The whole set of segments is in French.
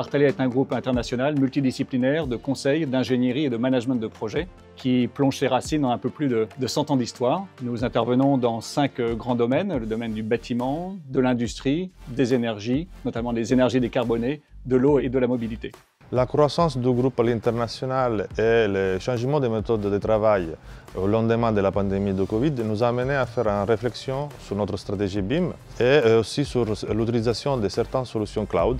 Artelia est un groupe international multidisciplinaire de conseil, d'ingénierie et de management de projets qui plonge ses racines dans un peu plus de 100 ans d'histoire. Nous intervenons dans 5 grands domaines, le domaine du bâtiment, de l'industrie, des énergies, notamment des énergies décarbonées, de l'eau et de la mobilité. La croissance du groupe à l'international et le changement des méthodes de travail au lendemain de la pandémie de Covid nous a amené à faire une réflexion sur notre stratégie BIM et aussi sur l'utilisation de certaines solutions cloud.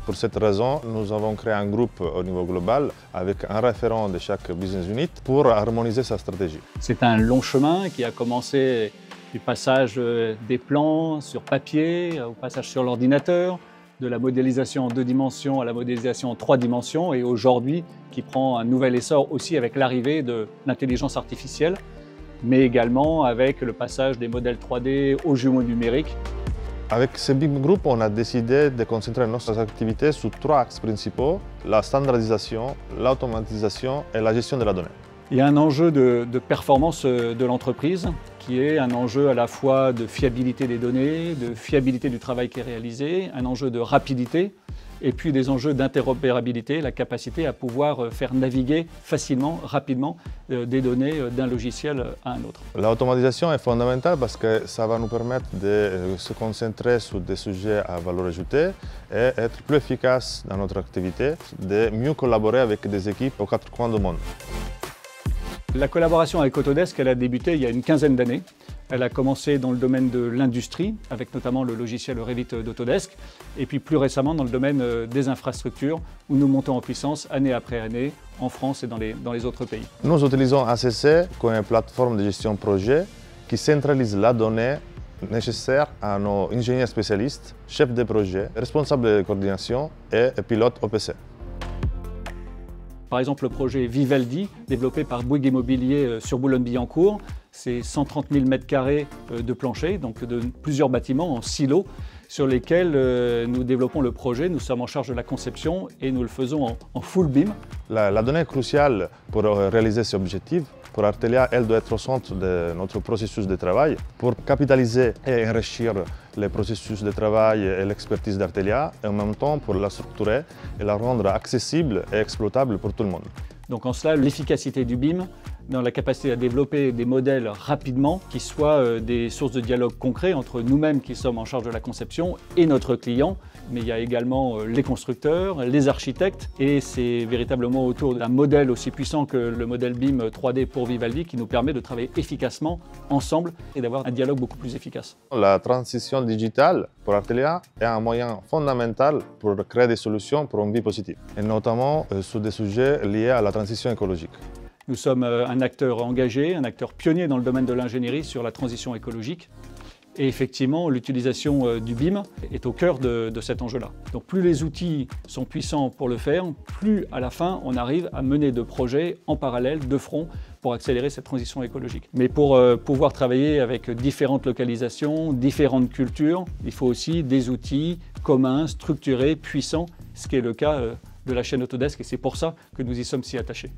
Pour cette raison, nous avons créé un groupe au niveau global avec un référent de chaque business unit pour harmoniser sa stratégie. C'est un long chemin qui a commencé du passage des plans sur papier au passage sur l'ordinateur, de la modélisation en 2 dimensions à la modélisation en 3 dimensions et aujourd'hui qui prend un nouvel essor aussi avec l'arrivée de l'intelligence artificielle, mais également avec le passage des modèles 3D aux jumeaux numériques. Avec ce BIM Group, on a décidé de concentrer nos activités sur 3 axes principaux, la standardisation, l'automatisation et la gestion de la donnée. Il y a un enjeu de performance de l'entreprise qui est un enjeu à la fois de fiabilité des données, de fiabilité du travail qui est réalisé, un enjeu de rapidité et puis des enjeux d'interopérabilité, la capacité à pouvoir faire naviguer facilement, rapidement des données d'un logiciel à un autre. L'automatisation est fondamentale parce que ça va nous permettre de se concentrer sur des sujets à valeur ajoutée et être plus efficace dans notre activité, de mieux collaborer avec des équipes aux 4 coins du monde. La collaboration avec Autodesk, elle a débuté il y a une quinzaine d'années. Elle a commencé dans le domaine de l'industrie, avec notamment le logiciel Revit d'Autodesk, et puis plus récemment dans le domaine des infrastructures, où nous montons en puissance année après année, en France et dans les autres pays. Nous utilisons ACC comme une plateforme de gestion projet qui centralise la donnée nécessaire à nos ingénieurs spécialistes, chefs de projet, responsables de coordination et pilotes OPC. Par exemple, le projet Vivaldi, développé par Bouygues Immobilier sur Boulogne-Billancourt, c'est 130 000 m² de plancher, donc de plusieurs bâtiments en silos, sur lesquels nous développons le projet. Nous sommes en charge de la conception et nous le faisons en full BIM. La donnée est cruciale pour réaliser ces objectifs. Pour Artelia, elle doit être au centre de notre processus de travail pour capitaliser et enrichir les processus de travail et l'expertise d'Artelia et en même temps pour la structurer et la rendre accessible et exploitable pour tout le monde. Donc en cela, l'efficacité du BIM dans la capacité à développer des modèles rapidement qui soient des sources de dialogue concret entre nous-mêmes qui sommes en charge de la conception et notre client. Mais il y a également les constructeurs, les architectes et c'est véritablement autour d'un modèle aussi puissant que le modèle BIM 3D pour Vivaldi qui nous permet de travailler efficacement ensemble et d'avoir un dialogue beaucoup plus efficace. La transition digitale pour Artelia est un moyen fondamental pour créer des solutions pour une vie positive et notamment sur des sujets liés à la transition écologique. Nous sommes un acteur engagé, un acteur pionnier dans le domaine de l'ingénierie sur la transition écologique. Et effectivement, l'utilisation du BIM est au cœur de cet enjeu-là. Donc plus les outils sont puissants pour le faire, plus à la fin on arrive à mener de projets en parallèle, de front, pour accélérer cette transition écologique. Mais pour pouvoir travailler avec différentes localisations, différentes cultures, il faut aussi des outils communs, structurés, puissants, ce qui est le cas de la chaîne Autodesk et c'est pour ça que nous y sommes si attachés.